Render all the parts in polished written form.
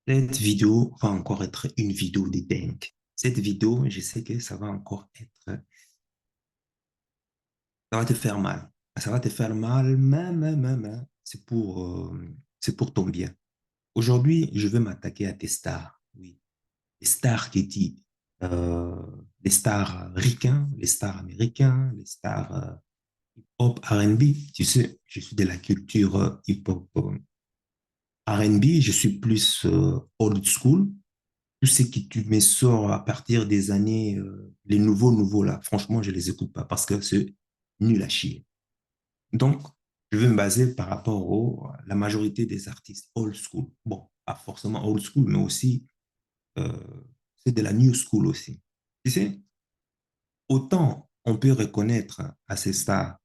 Cette vidéo va encore être une vidéo de dingue. Cette vidéo, je sais que ça va encore être, ça va te faire mal. Ça va te faire mal, mais c'est pour ton bien. Aujourd'hui, je vais m'attaquer à tes stars. Oui, les stars qui disent, euh, les stars ricains, les stars américains, les stars hip-hop, R&B. Tu sais, je suis de la culture hip-hop R&B. Je suis plus old school. Tout ce qui tu me sors à partir des années, les nouveaux là, franchement, je les écoute pas parce que c'est nul à chier. Donc, je vais me baser par rapport à la majorité des artistes old school. Bon, pas forcément old school, mais aussi, euh, c'est de la new school aussi. Tu sais, autant on peut reconnaître à ces stars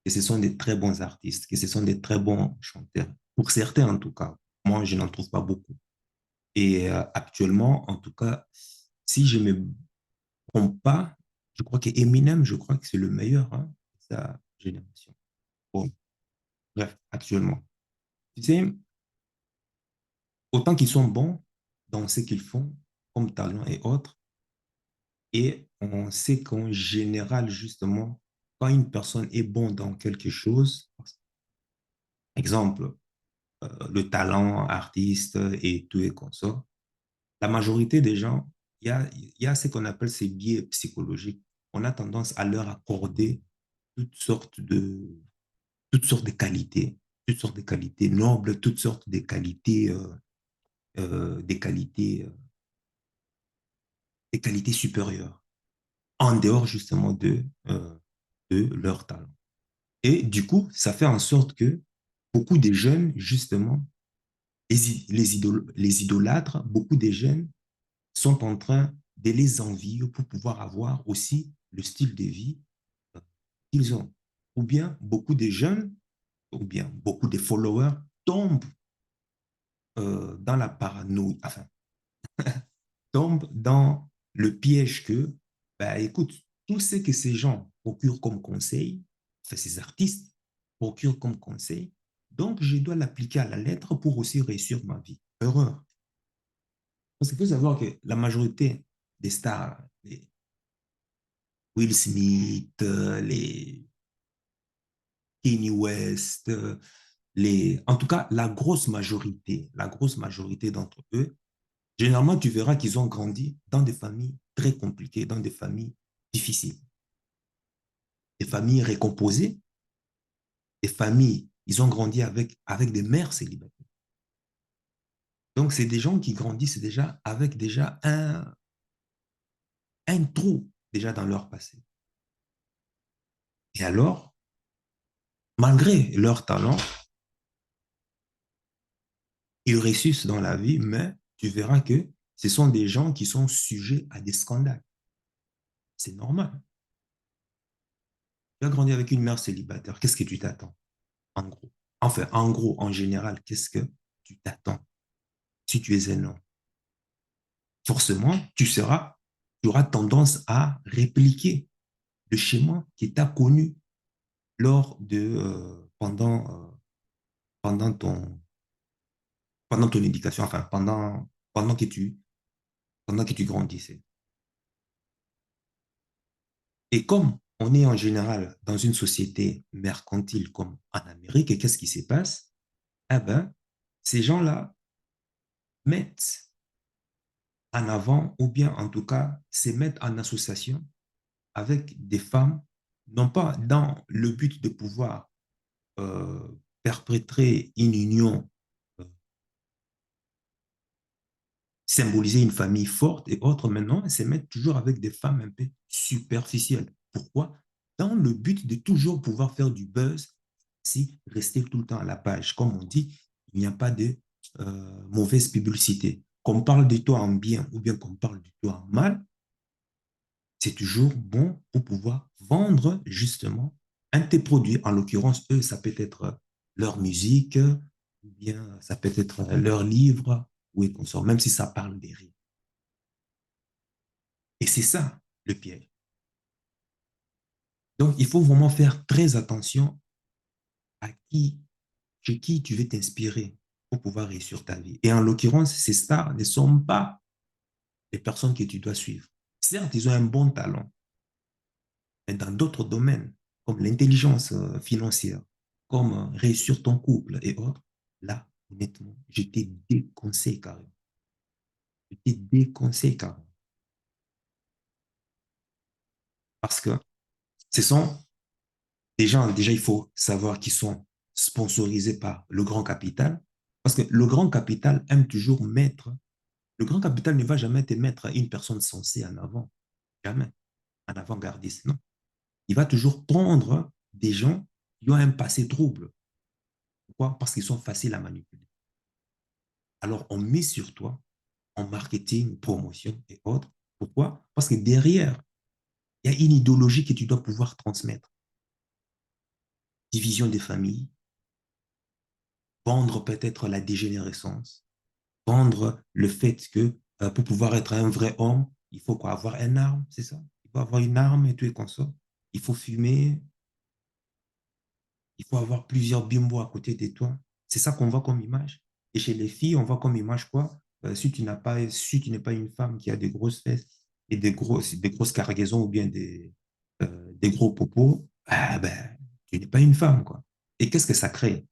que ce sont des très bons artistes, que ce sont des très bons chanteurs. Pour certains, en tout cas. Moi, je n'en trouve pas beaucoup. Et actuellement, en tout cas, si je me trompe pas, je crois que Eminem, je crois que c'est le meilleur hein, de sa génération. Bon, bref, actuellement. Tu sais, autant qu'ils sont bons dans ce qu'ils font, comme talent et autres, et on sait qu'en général, justement, quand une personne est bon dans quelque chose, exemple, le talent, artiste et tout et consort, la majorité des gens, il y a ce qu'on appelle ces biais psychologiques. On a tendance à leur accorder toutes sortes de, toutes sortes de qualités nobles, toutes sortes de qualités, des qualités supérieures, en dehors justement de leur talent. Et du coup, ça fait en sorte que beaucoup de jeunes, justement, les idolâtres, beaucoup de jeunes sont en train de les envier pour pouvoir avoir aussi le style de vie qu'ils ont. Ou bien beaucoup de jeunes, ou bien beaucoup de followers tombent dans la paranoïa, enfin, tombent dans le piège que, bah, écoute, tout ce que ces gens procurent comme conseil, enfin, ces artistes procurent comme conseil, donc je dois l'appliquer à la lettre pour aussi réussir ma vie. Erreur. Parce qu'il faut savoir que la majorité des stars, les Will Smith, les Kanye West, en tout cas, la grosse majorité d'entre eux, généralement, tu verras qu'ils ont grandi dans des familles très compliquées, dans des familles difficiles, des familles récomposées, des familles, ils ont grandi avec des mères célibataires. Donc, c'est des gens qui grandissent déjà avec déjà un trou déjà dans leur passé. Et alors, malgré leur talent, ils réussissent dans la vie, mais tu verras que ce sont des gens qui sont sujets à des scandales. C'est normal. Tu as grandi avec une mère célibataire, qu'est-ce que tu t'attends, en gros? Enfin, en gros, en général, qu'est-ce que tu t'attends si tu es un homme? Forcément, tu auras tendance à répliquer le schéma qui t'a connu pendant pendant ton éducation, enfin, pendant que tu grandissais. Et comme on est en général dans une société mercantile comme en Amérique, qu'est-ce qui se passe? Eh ben, ces gens-là mettent en avant, ou bien en tout cas, se mettent en association avec des femmes, non pas dans le but de pouvoir euh, perpétrer une union, euh, symboliser une famille forte et autres, maintenant, elles se mettent toujours avec des femmes un peu superficielles. Pourquoi? Dans le but de toujours pouvoir faire du buzz, si rester tout le temps à la page. Comme on dit, il n'y a pas de mauvaise publicité. Qu'on parle de toi en bien ou bien qu'on parle de toi en mal, c'est toujours bon pour pouvoir vendre justement un de tes produits. En l'occurrence, eux, ça peut être leur musique, ou bien ça peut être leur livre, ou et consort, même si ça parle des rimes. Et c'est ça le piège. Donc, il faut vraiment faire très attention à chez qui tu veux t'inspirer. pour pouvoir réussir ta vie. Et en l'occurrence, ces stars ne sont pas les personnes que tu dois suivre. Certes, ils ont un bon talent, mais dans d'autres domaines, comme l'intelligence financière, comme réussir ton couple et autres, là, honnêtement, je te déconseille carrément. Je te déconseille carrément. Parce que ce sont des gens, déjà, il faut savoir qu'ils sont sponsorisés par le grand capital. Parce que le grand capital aime toujours mettre, le grand capital ne va jamais te mettre une personne sensée en avant. Jamais. En avant-gardiste, non. Il va toujours prendre des gens qui ont un passé trouble. Pourquoi? Parce qu'ils sont faciles à manipuler. Alors, on met sur toi en marketing, promotion et autres. Pourquoi? Parce que derrière, il y a une idéologie que tu dois pouvoir transmettre. Division des familles, vendre peut-être la dégénérescence, vendre le fait que pour pouvoir être un vrai homme, il faut quoi, avoir une arme, c'est ça? Il faut avoir une arme et tout et consort. Il faut fumer, il faut avoir plusieurs bimbos à côté de toi. C'est ça qu'on voit comme image. Et chez les filles, on voit comme image quoi? Si tu n'as pas, si tu n'es pas une femme qui a des grosses fesses et des grosses cargaisons ou bien des gros popos, ah ben, tu n'es pas une femme, quoi. Et qu'est-ce que ça crée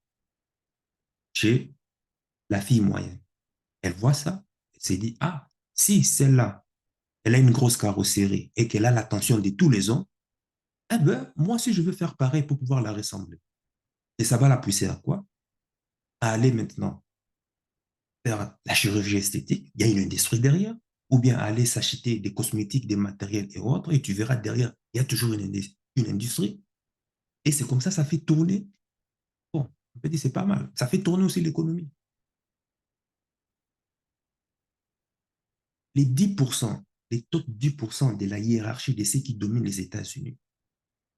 chez la fille moyenne? Elle voit ça, elle s'est dit, ah, si celle-là, elle a une grosse carrosserie et qu'elle a l'attention de tous les hommes, eh ben, moi aussi, je veux faire pareil pour pouvoir la ressembler. Et ça va la pousser à quoi? À aller maintenant faire la chirurgie esthétique, il y a une industrie derrière, ou bien aller s'acheter des cosmétiques, des matériels et autres, et tu verras derrière, il y a toujours une industrie. Et c'est comme ça fait tourner. Bon, on peut dire c'est pas mal. Ça fait tourner aussi l'économie. Les 10%, les top 10% de la hiérarchie de ceux qui dominent les États-Unis,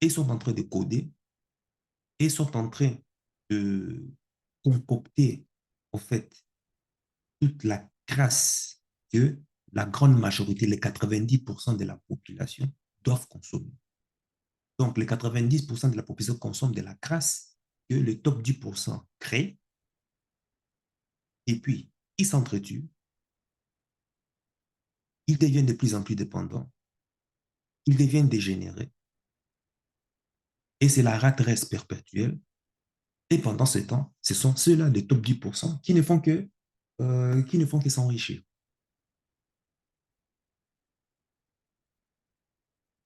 ils sont en train de coder, et sont en train de concocter, en fait, toute la crasse que la grande majorité, les 90% de la population, doivent consommer. Donc, les 90% de la population consomment de la crasse que le top 10% crée, et puis ils s'entretuent, ils deviennent de plus en plus dépendants, ils deviennent dégénérés, et c'est la rat-race perpétuelle. Et pendant ce temps, ce sont ceux-là, les top 10%, qui ne font que s'enrichir.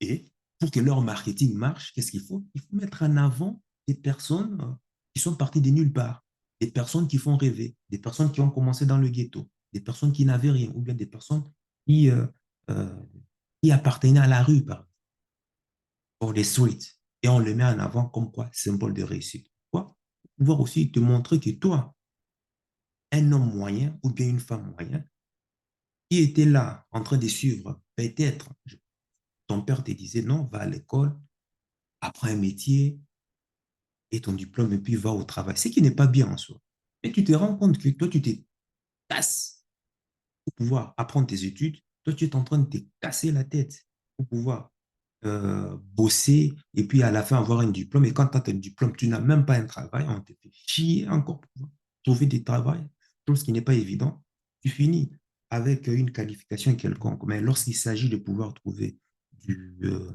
Et pour que leur marketing marche, qu'est-ce qu'il faut? Il faut mettre en avant des personnes qui sont parties de nulle part, des personnes qui font rêver, des personnes qui ont commencé dans le ghetto, des personnes qui n'avaient rien, ou bien des personnes qui, euh, euh, qui appartenaient à la rue, par pour les streets. Et on le met en avant comme quoi, symbole de réussite. Quoi? Pour pouvoir aussi te montrer que toi, un homme moyen ou bien une femme moyenne, qui était là en train de suivre, peut-être, ton père te disait non, va à l'école, apprends un métier, et ton diplôme et puis va au travail. Ce qui n'est pas bien en soi. Mais tu te rends compte que toi, tu te casses pour pouvoir apprendre tes études. Toi, tu es en train de te casser la tête pour pouvoir bosser et puis à la fin avoir un diplôme. Et quand tu as ton diplôme, tu n'as même pas un travail. On te fait chier encore pour pouvoir trouver des travails, chose qui n'est pas évident. Tu finis avec une qualification quelconque. Mais lorsqu'il s'agit de pouvoir trouver du, euh,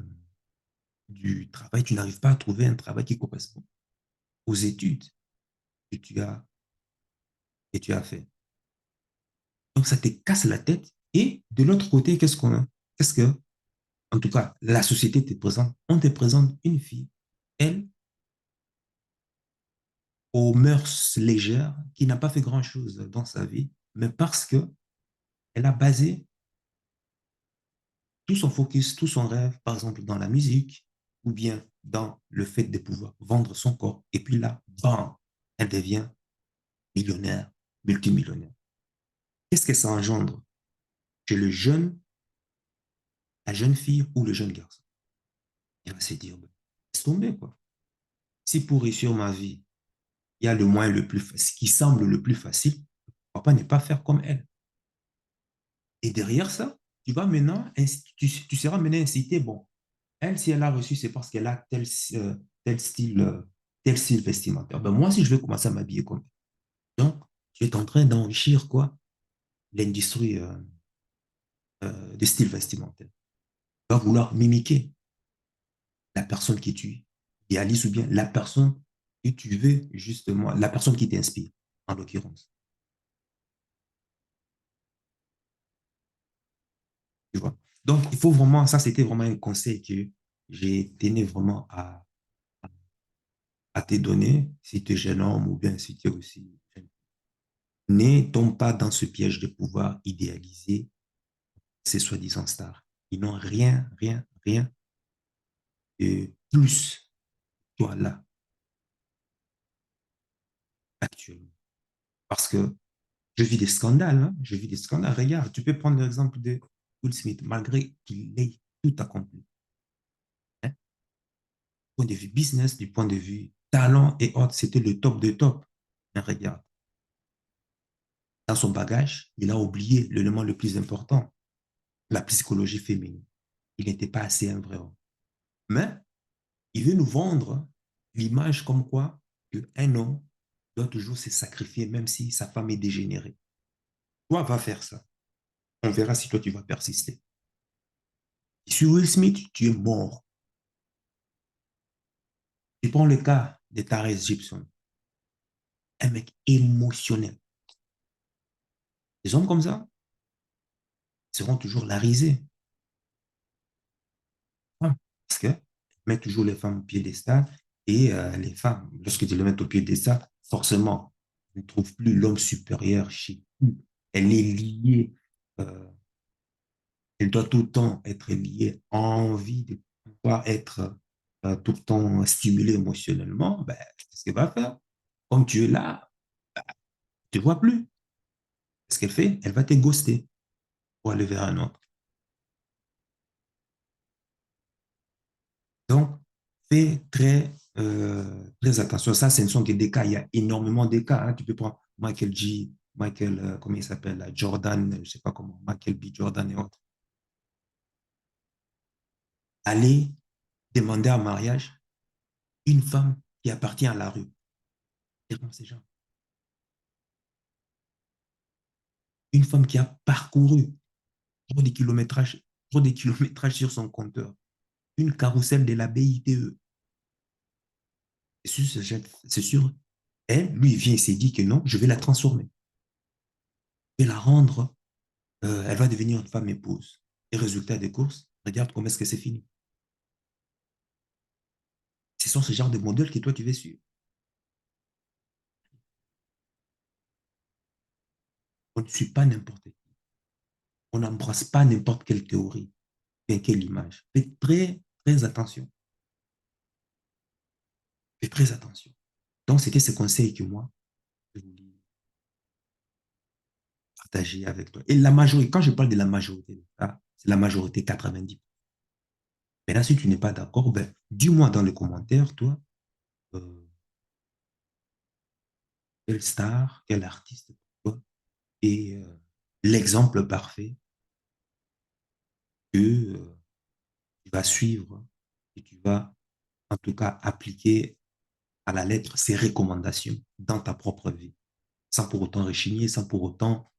du travail, tu n'arrives pas à trouver un travail qui correspond aux études que tu as fait. Donc, ça te casse la tête. Et de l'autre côté, qu'est-ce qu'on a? Qu'est-ce que, en tout cas, la société te présente? On te présente une fille, elle, aux mœurs légères, qui n'a pas fait grand-chose dans sa vie, mais parce que elle a basé tout son focus, tout son rêve, par exemple, dans la musique, ou bien dans le fait de pouvoir vendre son corps. Et puis là, bam, elle devient millionnaire, multimillionnaire. Qu'est-ce que ça engendre chez le jeune, la jeune fille ou le jeune garçon? Il va se dire, ben, laisse tomber, quoi. Si pour réussir ma vie, il y a le moyen le plus facile, qui semble le plus facile, pourquoi pas ne pas faire comme elle? Et derrière ça, tu vas maintenant, tu seras maintenant incité, bon, elle, si elle a reçu, c'est parce qu'elle a tel style vestimentaire. Ben moi, si je vais commencer à m'habiller comme elle. Donc, Tu es en train d'enrichir quoi? L'industrie des styles vestimentaires. Tu vas vouloir mimiquer la personne que tu idéalises ou bien la personne que tu veux justement, la personne qui t'inspire, en l'occurrence. Tu vois? Donc, il faut vraiment, ça c'était vraiment un conseil que j'ai tenu vraiment à te donner, si tu es jeune homme ou bien si tu es aussi jeune. Ne tombe pas dans ce piège de pouvoir idéaliser ces soi-disant stars. Ils n'ont rien, rien, rien de plus, toi, là, actuellement. Parce que je vis des scandales, hein, je vis des scandales. Regarde, tu peux prendre l'exemple de Will Smith, malgré qu'il ait tout accompli. Hein, du point de vue business, du point de vue talent et autres, c'était le top de top. Mais regarde, dans son bagage, il a oublié l'élément le plus important, la psychologie féminine. Il n'était pas assez un vrai homme. Mais il veut nous vendre l'image comme quoi qu'un homme doit toujours se sacrifier, même si sa femme est dégénérée. Toi, va faire ça. On verra si toi, tu vas persister. Et sur Will Smith, tu es mort. Tu prends le cas de Tyrese Gibson, un mec émotionnel. Des hommes comme ça seront toujours la risée. Parce que met toujours les femmes au piédestal et les femmes, lorsque tu les mets au piédestal, forcément, ne trouvent plus l'homme supérieur chez eux. Elle est liée, euh, elle doit tout le temps être liée à envie de pouvoir être tout le temps stimulée émotionnellement. Ben, qu'est-ce qu'elle va faire? Comme tu es là, tu ne vois plus. Ce qu'elle fait, elle va te ghoster pour aller vers un autre. Donc, fais très attention. Ça, ce ne sont que des cas. Il y a énormément de cas, hein. Tu peux prendre Michael G, Michael, comment il s'appelle, là, Jordan, je ne sais pas comment, Michael B. Jordan et autres. Aller demander en mariage une femme qui appartient à la rue. Ces gens. Une femme qui a parcouru trop de kilométrages sur son compteur. Une carrousel de la BITE. C'est sûr. Elle, lui, vient et s'est dit que non, je vais la transformer. Je vais la rendre elle va devenir une femme épouse. Et résultat des courses, regarde comment est-ce que c'est fini. Ce sont ce genre de modèles que toi, tu veux suivre. On ne suit pas n'importe qui. On n'embrasse pas n'importe quelle théorie, quelle image. Faites très, très attention. Faites très attention. Donc, c'était ce conseil que moi, je voulais partager avec toi. Et la majorité, quand je parle de la majorité, c'est la majorité 90. Mais là, si tu n'es pas d'accord, ben, dis-moi dans les commentaires, toi, euh, quelle star, quel artiste pour toi est l'exemple parfait que tu vas suivre et tu vas en tout cas appliquer à la lettre ces recommandations dans ta propre vie, sans pour autant rechigner, sans pour autant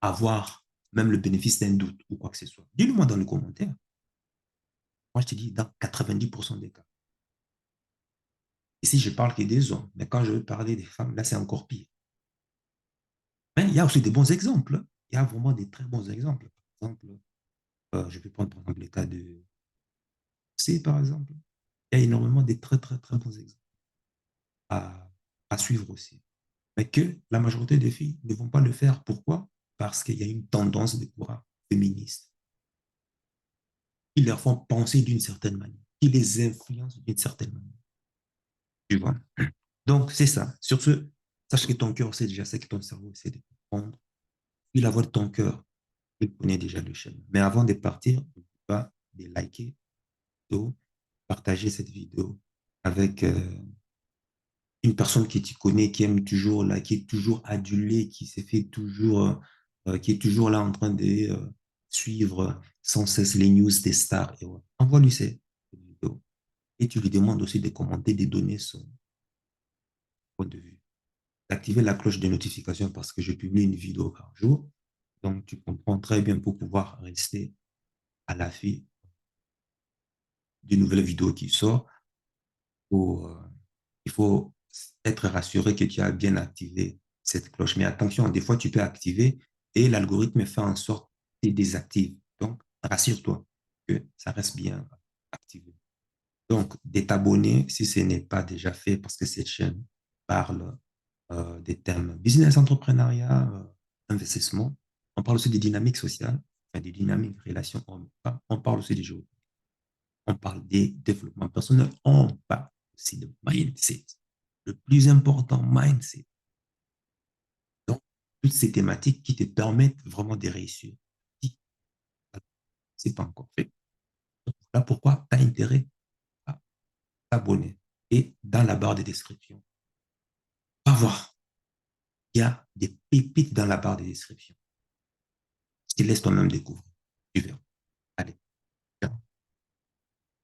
avoir même le bénéfice d'un doute ou quoi que ce soit. Dis-le-moi dans les commentaires. Moi, je te dis dans 90% des cas. Ici, je parle que des hommes, mais quand je veux parler des femmes, là, c'est encore pire. Mais il y a aussi des bons exemples. Il y a vraiment des très bons exemples. Par exemple, je vais prendre par exemple le cas de C, par exemple. Il y a énormément de très, très, très bons exemples à, à suivre aussi. Mais que la majorité des filles ne vont pas le faire. Pourquoi? Parce qu'il y a une tendance de courant féministe qui leur font penser d'une certaine manière, qui les influence d'une certaine manière. Tu vois? Donc, c'est ça. Sur ce, sache que ton cœur sait déjà ce que ton cerveau essaie de comprendre. Puis la voix de ton cœur, il connaît déjà le chemin. Mais avant de partir, n'oublie pas de liker, de partager cette vidéo avec une personne que tu connais, qui aime toujours là, qui est toujours adulée, qui s'est fait toujours, qui est toujours là en train de suivre sans cesse les news des stars. Et ouais. Envoie-lui ces vidéos. Et tu lui demandes aussi de commenter, de donner son point de vue. d'activer la cloche de notification parce que je publie une vidéo par jour. Donc, tu comprends très bien pour pouvoir rester à l'affût d'une nouvelle vidéo qui sort. Pour, il faut être rassuré que tu as bien activé cette cloche. Mais attention, des fois, tu peux activer et l'algorithme fait en sorte que tu désactives. Donc, rassure-toi que ça reste bien activé. Donc, de t'abonner si ce n'est pas déjà fait parce que cette chaîne parle des thèmes business, entrepreneuriat, investissement. On parle aussi des dynamiques sociales, enfin, des dynamiques relations hommes-femmes. On parle aussi des jeux. On parle des développements personnels. On parle aussi de mindset. Le plus important, mindset. Donc, toutes ces thématiques qui te permettent vraiment de réussir. Si ce n'est pas encore fait. Donc, voilà pourquoi tu as intérêt à t'abonner. Et dans la barre de description, va voir. Il y a des pépites dans la barre de description. Je te laisse toi-même découvrir.